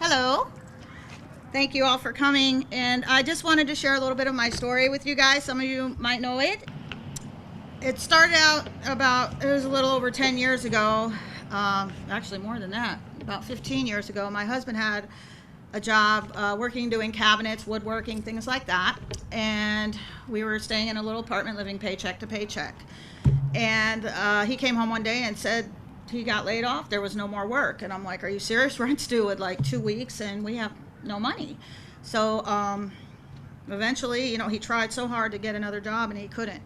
Hello. Thank you all for coming, and I just wanted to share a little bit of my story with you guys. Some of you might know it. It started out it was a little over 10 years ago, actually more than that, about 15 years ago. My husband had a job working, doing cabinets, woodworking, things like that, and we were staying in a little apartment living paycheck to paycheck. And he came home one day and said he got laid off. There was no more work. And I'm like, are you serious? Rent's due in like 2 weeks and we have no money. So eventually, he tried so hard to get another job and he couldn't.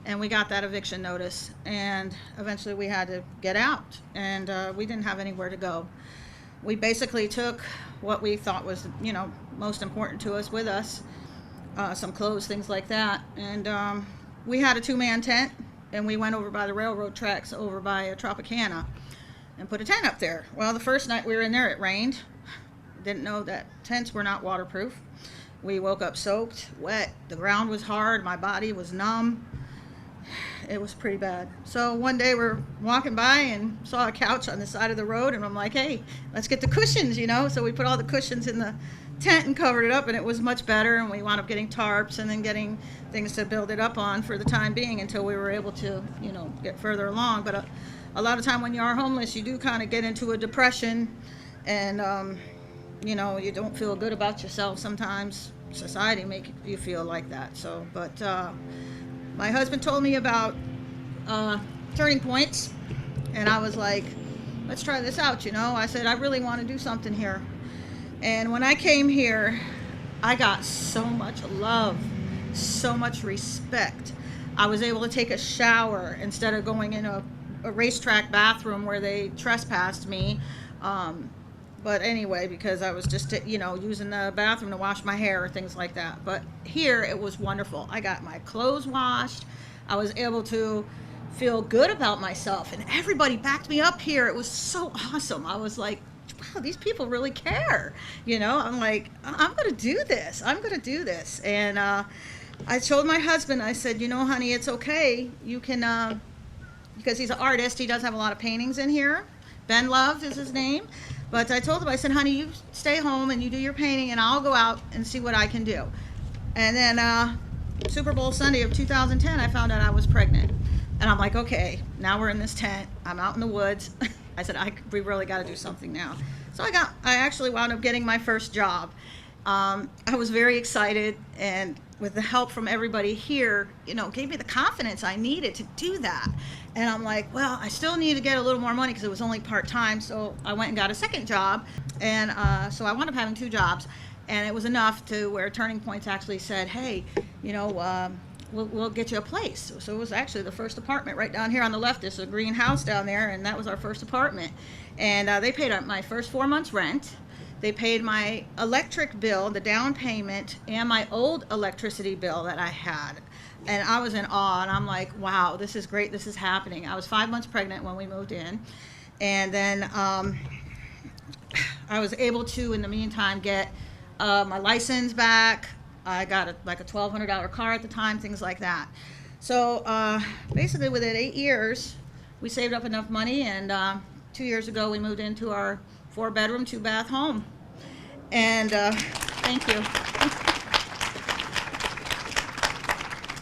And we got that eviction notice. And eventually we had to get out. And we didn't have anywhere to go. We basically took what we thought was, most important to us with us. Some clothes, things like that. And we had a 2-man tent. And we went over by the railroad tracks over by Tropicana and put a tent up there. Well, the first night we were in there, it rained. Didn't know that tents were not waterproof. We woke up soaked, wet. The ground was hard. My body was numb. It was pretty bad. So one day we're walking by and saw a couch on the side of the road, and I'm like, hey, let's get the cushions, So we put all the cushions in the tent and covered it up, and it was much better. And we wound up getting tarps and then getting things to build it up on for the time being until we were able to, get further along. But a lot of time when you are homeless, you do kind of get into a depression, and you don't feel good about yourself. Sometimes society make you feel like that. So, but my husband told me about turning points, and I was like, let's try this out. I said, I really want to do something here. And when I came here, I got so much love, so much respect. I was able to take a shower instead of going in a racetrack bathroom where they trespassed me. But anyway, because I was just, using the bathroom to wash my hair or things like that. But here, it was wonderful. I got my clothes washed. I was able to feel good about myself. And everybody backed me up here. It was so awesome. I was like, wow, these people really care. I'm like, I'm going to do this. I'm going to do this. And I told my husband, I said, honey, it's okay. You can, because he's an artist, he does have a lot of paintings in here. Ben Love is his name. But I told him, I said, honey, you stay home and you do your painting, and I'll go out and see what I can do. And then Super Bowl Sunday of 2010, I found out I was pregnant. And I'm like, okay, now we're in this tent. I'm out in the woods. I said, we really got to do something now. So I actually wound up getting my first job. I was very excited, and with the help from everybody here, gave me the confidence I needed to do that. And I'm like, well, I still need to get a little more money because it was only part-time. So I went and got a second job. And so I wound up having 2 jobs. And it was enough to where Turning Points actually said, hey, we'll get you a place. So it was actually the first apartment right down here on the left. There's a green house down there, and that was our first apartment. And they paid my first 4 months rent. They paid my electric bill, the down payment, and my old electricity bill that I had. And I was in awe, and I'm like, wow, this is great. This is happening. I was 5 months pregnant when we moved in. And then I was able to, in the meantime, get my license back. I got a $1,200 car at the time, things like that. So basically within 8 years, we saved up enough money, and 2 years ago we moved into our 4-bedroom, 2-bath home. And thank you.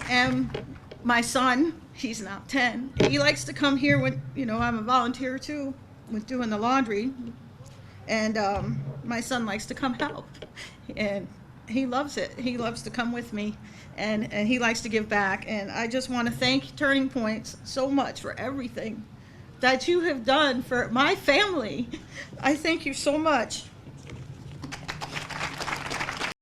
And my son, he's now 10. He likes to come here when, I'm a volunteer too with doing the laundry. And my son likes to come help. And he loves it. He loves to come with me, and he likes to give back. And I just want to thank Turning Points so much for everything that you have done for my family. I thank you so much.